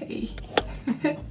Hey.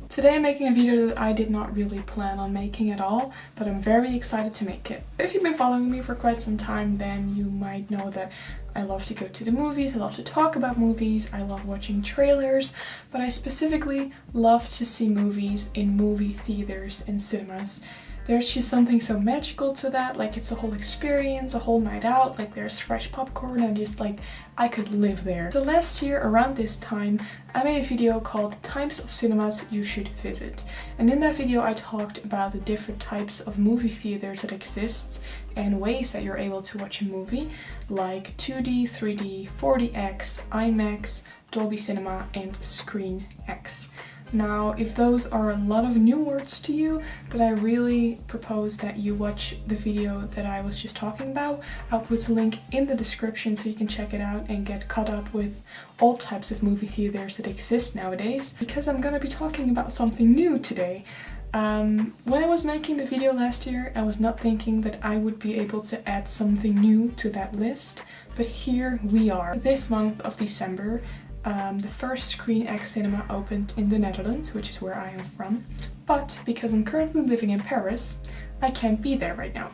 Today I'm making a video that I did not really plan on making at all, but I'm very excited to make it. If you've been following me for quite some time, then you might know that I love to go to the movies, I love to talk about movies, I love watching trailers, but I specifically love to see movies in movie theaters and cinemas. There's just something so magical to that, like it's a whole experience, a whole night out, like there's fresh popcorn and just like I could live there. So last year around this time I made a video called Types of Cinemas You Should Visit, and in that video I talked about the different types of movie theaters that exist and ways that you're able to watch a movie, like 2D, 3D, 4DX, IMAX, Dolby Cinema and ScreenX. Now, if those are a lot of new words to you, but I really propose that you watch the video that I was just talking about. I'll put a link in the description so you can check it out and get caught up with all types of movie theaters that exist nowadays, because I'm gonna be talking about something new today. When I was making the video last year, I was not thinking that I would be able to add something new to that list, but here we are. This month of December, the first ScreenX cinema opened in the Netherlands, which is where I am from, but because I'm currently living in Paris, I can't be there right now.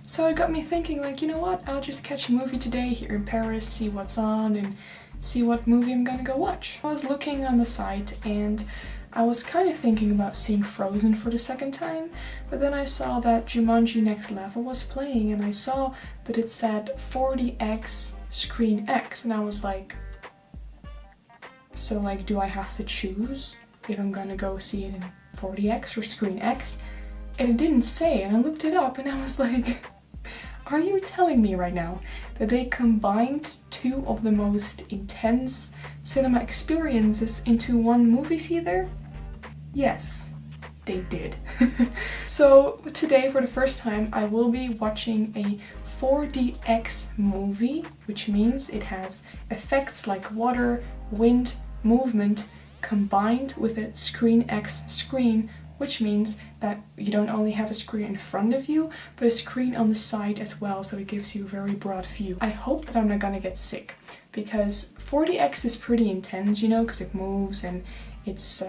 So it got me thinking, like, you know what, I'll just catch a movie today here in Paris, see what's on and see what movie I'm gonna go watch. I was looking on the site and I was kind of thinking about seeing Frozen for the second time, but then I saw that Jumanji Next Level was playing and I saw that it said 4DX ScreenX and I was like, so like, do I have to choose if I'm gonna go see it in 4DX or ScreenX? And it didn't say, and I looked it up and I was like, are you telling me right now that they combined two of the most intense cinema experiences into one movie theater? Yes, they did. So today, for the first time, I will be watching a 4DX movie, which means it has effects like water, wind, movement combined with a ScreenX screen, which means that you don't only have a screen in front of you, but a screen on the side as well, so it gives you a very broad view. I hope that I'm not gonna get sick, because 4DX is pretty intense, you know, because it moves and it's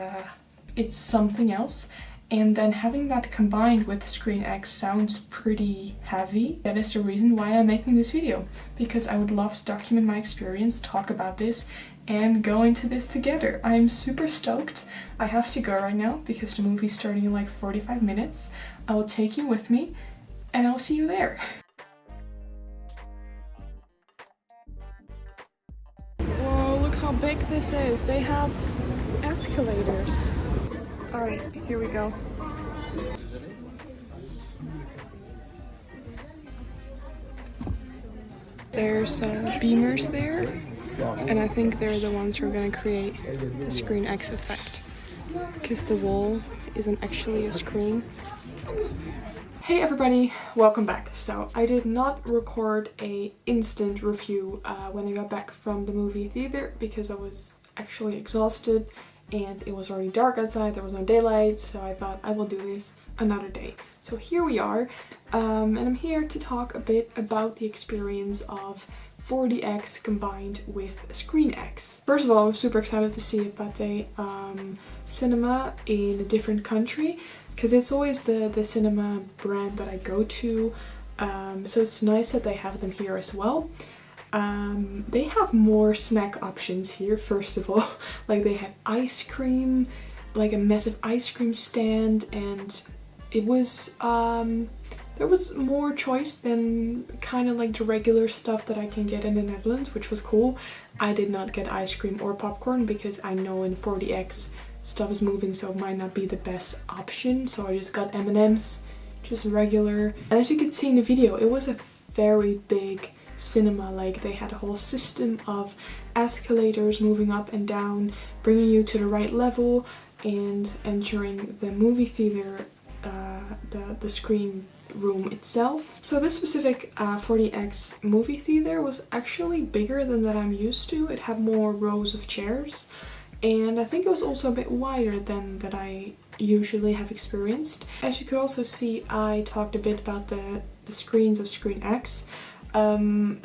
something else. And then having that combined with ScreenX sounds pretty heavy. That is the reason why I'm making this video, because I would love to document my experience, talk about this, and go into this together. I'm super stoked. I have to go right now because the movie's starting in like 45 minutes. I will take you with me and I'll see you there. Whoa, look how big this is. They have escalators. Alright, here we go. There's beamers there, and I think they're the ones who are going to create the ScreenX effect, because the wall isn't actually a screen. Hey everybody, welcome back. So I did not record a instant review when I got back from the movie theater because I was actually exhausted and it was already dark outside, there was no daylight, so I thought I will do this another day. So here we are, and I'm here to talk a bit about the experience of 4DX combined with ScreenX. First of all, I'm super excited to see Pate cinema in a different country, because it's always the cinema brand that I go to, so it's nice that they have them here as well. They have more snack options here, first of all. Like they had ice cream, like a massive ice cream stand, and it was there was more choice than kind of like the regular stuff that I can get in the Netherlands, which was cool. I did not get ice cream or popcorn because I know in 4DX stuff is moving, so it might not be the best option, so I just got M&Ms, just regular. And as you could see in the video, it was a very big cinema. Like they had a whole system of escalators moving up and down, bringing you to the right level and entering the movie theater, the screen room itself. So this specific 4DX movie theater was actually bigger than that I'm used to. It had more rows of chairs, and I think it was also a bit wider than that I usually have experienced. As you could also see, I talked a bit about the screens of ScreenX.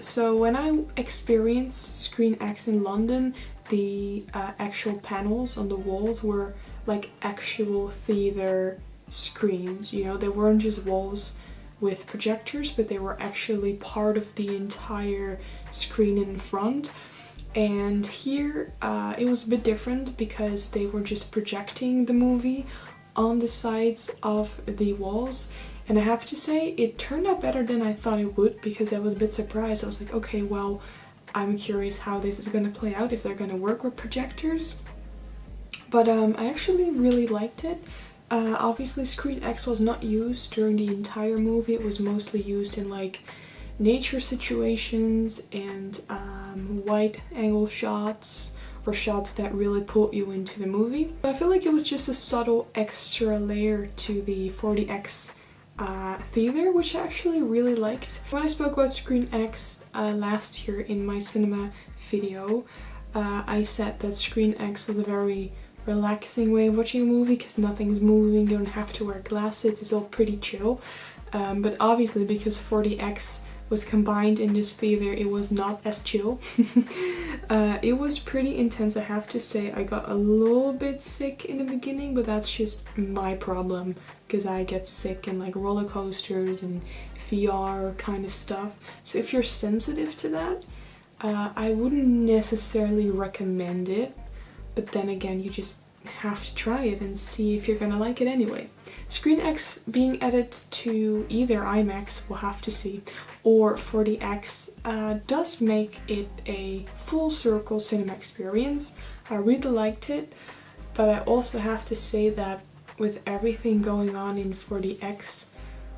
So when I experienced ScreenX in London, the actual panels on the walls were like actual theater screens, you know, they weren't just walls with projectors, but they were actually part of the entire screen in front. And here it was a bit different because they were just projecting the movie on the sides of the walls. And I have to say, it turned out better than I thought it would, because I was a bit surprised. I was like, okay, well, I'm curious how this is going to play out, if they're going to work with projectors. But I actually really liked it. Obviously, ScreenX was not used during the entire movie. It was mostly used in like nature situations and wide angle shots, or shots that really pulled you into the movie. I feel like it was just a subtle extra layer to the 4DX theater, which I actually really liked. When I spoke about ScreenX last year in my cinema video, I said that ScreenX was a very relaxing way of watching a movie because nothing's moving, you don't have to wear glasses, it's all pretty chill. But obviously, because 4DX was combined in this theater, it was not as chill. It was pretty intense, I have to say. I got a little bit sick in the beginning, but that's just my problem, because I get sick in like roller coasters and VR kind of stuff. So if you're sensitive to that, I wouldn't necessarily recommend it, but then again, you just have to try it and see if you're gonna like it anyway. ScreenX being added to either IMAX, we'll have to see, or 4DX does make it a full circle cinema experience. I really liked it, but I also have to say that with everything going on in 4DX,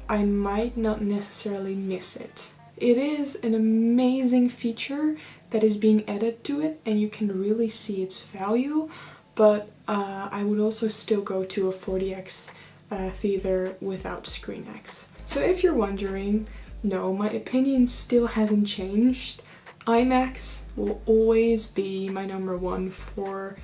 I might not necessarily miss it. It is an amazing feature that is being added to it, and you can really see its value, but I would also still go to a 4DX theater without ScreenX. So if you're wondering, no, my opinion still hasn't changed. IMAX will always be my number one for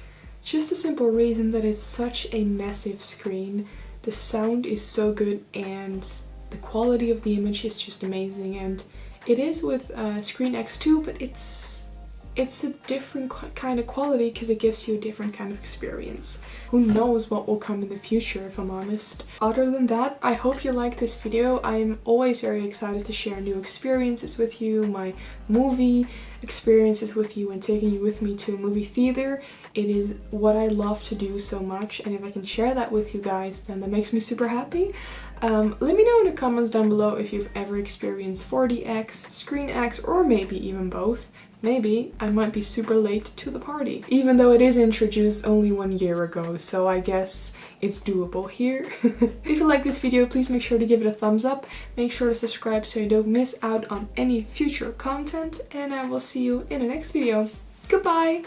just a simple reason that it's such a massive screen. The sound is so good and the quality of the image is just amazing, and it is with ScreenX too, but it's a different kind of quality because it gives you a different kind of experience. Who knows what will come in the future, if I'm honest. Other than that, I hope you liked this video. I'm always very excited to share new experiences with you, my movie experiences with you, and taking you with me to a movie theater. It is what I love to do so much, and if I can share that with you guys, then that makes me super happy. Let me know in the comments down below if you've ever experienced 4DX, ScreenX, or maybe even both. Maybe I might be super late to the party, even though it is introduced only 1 year ago, so I guess it's doable here. If you like this video, please make sure to give it a thumbs up, make sure to subscribe so you don't miss out on any future content, and I will see you in the next video. Goodbye!